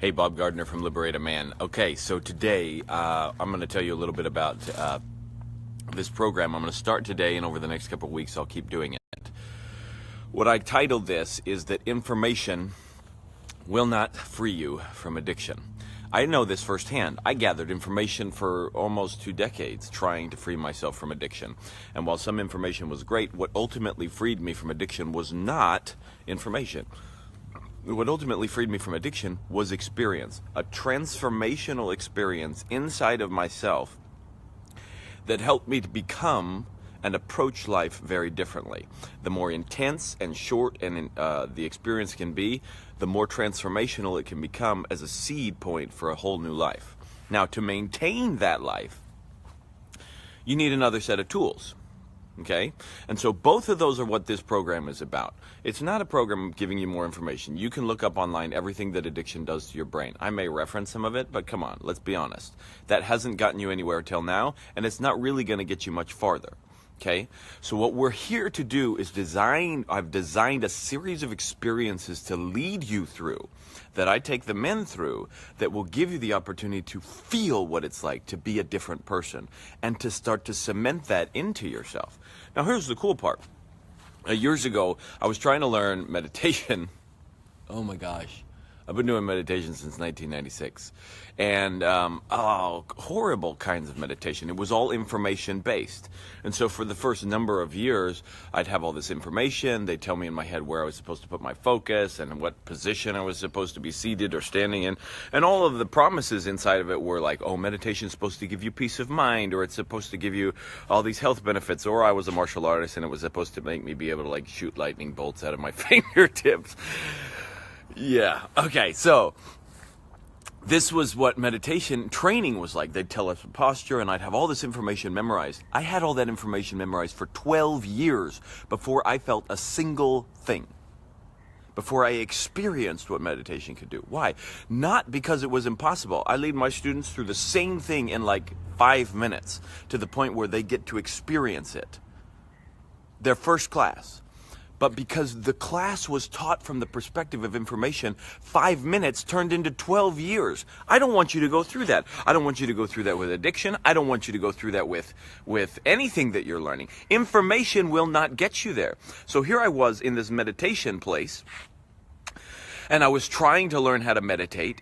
Hey, Bob Gardner from Liberate a Man. Okay, so today I'm going to tell you a little bit about this program. I'm going to start today, and over the next couple of weeks I'll keep doing it. What I titled this is that information will not free you from addiction. I know this firsthand. I gathered information for almost 2 decades trying to free myself from addiction. And while some information was great, what ultimately freed me from addiction was not information. What ultimately freed me from addiction was experience, a transformational experience inside of myself that helped me to become and approach life very differently. The more intense and short and the experience can be, the more transformational it can become as a seed point for a whole new life. Now, to maintain that life, you need another set of tools. Okay? And so both of those are what this program is about. It's not a program giving you more information. You can look up online everything that addiction does to your brain. I may reference some of it, but come on, let's be honest. That hasn't gotten you anywhere till now, and it's not really going to get you much farther. Okay? So what we're here to do is I've designed a series of experiences to lead you through, that I take the men through, that will give you the opportunity to feel what it's like to be a different person and to start to cement that into yourself. Now here's the cool part. Years ago, I was trying to learn meditation. Oh my gosh. I've been doing meditation since 1996, and horrible kinds of meditation. It was all information-based, and so for the first number of years, I'd have all this information. They'd tell me in my head where I was supposed to put my focus and what position I was supposed to be seated or standing in, and all of the promises inside of it were like, oh, meditation's supposed to give you peace of mind, or it's supposed to give you all these health benefits, or I was a martial artist and it was supposed to make me be able to like shoot lightning bolts out of my fingertips. Yeah. Okay. So this was what meditation training was like. They'd tell us the posture, and I'd have all this information memorized. I had all that information memorized for 12 years before I felt a single thing, before I experienced what meditation could do. Why? Not because it was impossible. I lead my students through the same thing in like 5 minutes to the point where they get to experience it. Their first class. But because the class was taught from the perspective of information, 5 minutes turned into 12 years. I don't want you to go through that. I don't want you to go through that with addiction. I don't want you to go through that with anything that you're learning. Information will not get you there. So here I was in this meditation place, and I was trying to learn how to meditate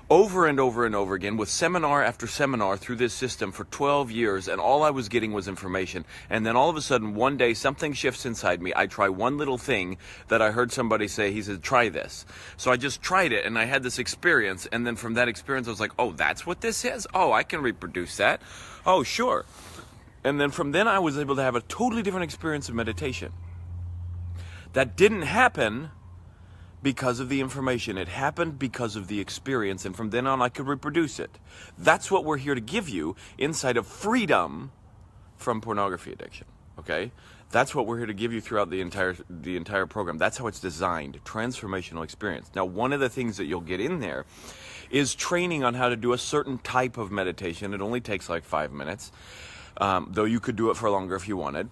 over and over and over again with seminar after seminar through this system for 12 years, and all I was getting was information. And then all of a sudden, one day, something shifts inside me. I try one little thing that I heard somebody say. He said, try this. So I just tried it, and I had this experience, and then from that experience, I was like, oh, that's what this is? Oh, I can reproduce that. Oh, sure. And then from then, I was able to have a totally different experience of meditation. That didn't happen because of the information. It happened because of the experience, and from then on I could reproduce it. That's what we're here to give you inside of freedom from pornography addiction. Okay? That's what we're here to give you throughout the entire program. That's how it's designed, transformational experience. Now, one of the things that you'll get in there is training on how to do a certain type of meditation. It only takes like 5 minutes, though you could do it for longer if you wanted.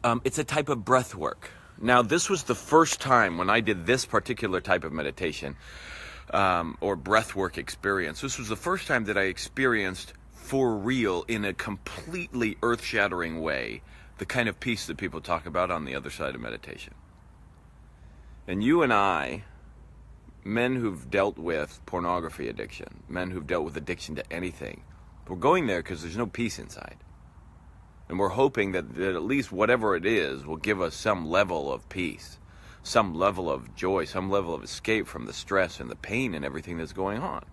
It's a type of breath work. Now, this was the first time when I did this particular type of meditation or breathwork experience. This was the first time that I experienced for real, in a completely earth-shattering way, the kind of peace that people talk about on the other side of meditation. And you and I, men who've dealt with pornography addiction, men who've dealt with addiction to anything, we're going there because there's no peace inside. And we're hoping that at least whatever it is will give us some level of peace, some level of joy, some level of escape from the stress and the pain and everything that's going on.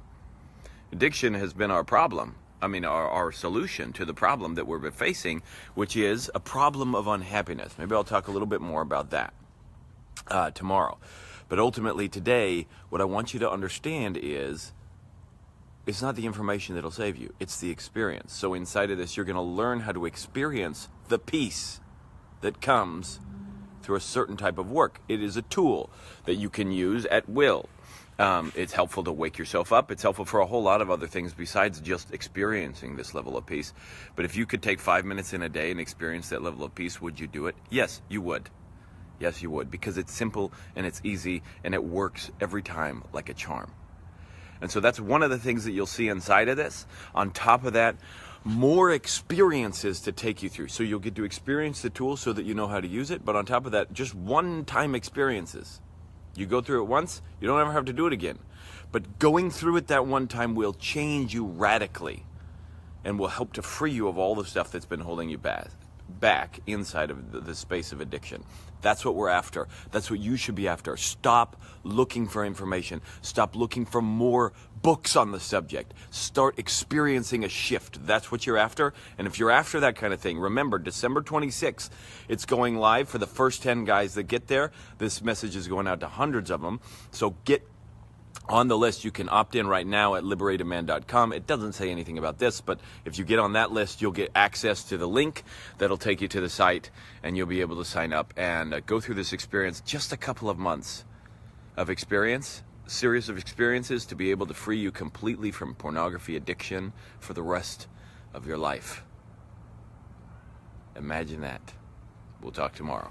Addiction has been our problem. Our solution to the problem that we're facing, which is a problem of unhappiness. Maybe I'll talk a little bit more about that tomorrow. But ultimately today, what I want you to understand is, it's not the information that'll save you. It's the experience. So inside of this, you're going to learn how to experience the peace that comes through a certain type of work. It is a tool that you can use at will. It's helpful to wake yourself up. It's helpful for a whole lot of other things besides just experiencing this level of peace. But if you could take 5 minutes in a day and experience that level of peace, would you do it? Yes, you would. Yes, you would, because it's simple and it's easy and it works every time like a charm. And so that's one of the things that you'll see inside of this. On top of that, more experiences to take you through. So you'll get to experience the tool so that you know how to use it. But on top of that, just one-time experiences. You go through it once, you don't ever have to do it again. But going through it that one time will change you radically and will help to free you of all the stuff that's been holding you back inside of the space of addiction. That's what we're after. That's what you should be after. Stop looking for information. Stop looking for more books on the subject. Start experiencing a shift. That's what you're after. And if you're after that kind of thing, remember, December 26th, it's going live for the first 10 guys that get there. This message is going out to hundreds of them. So get on the list. You can opt in right now at liberatedman.com. It doesn't say anything about this, but if you get on that list, you'll get access to the link that'll take you to the site, and you'll be able to sign up and go through this experience. Just a couple of months of experience, series of experiences to be able to free you completely from pornography addiction for the rest of your life. Imagine that. We'll talk tomorrow.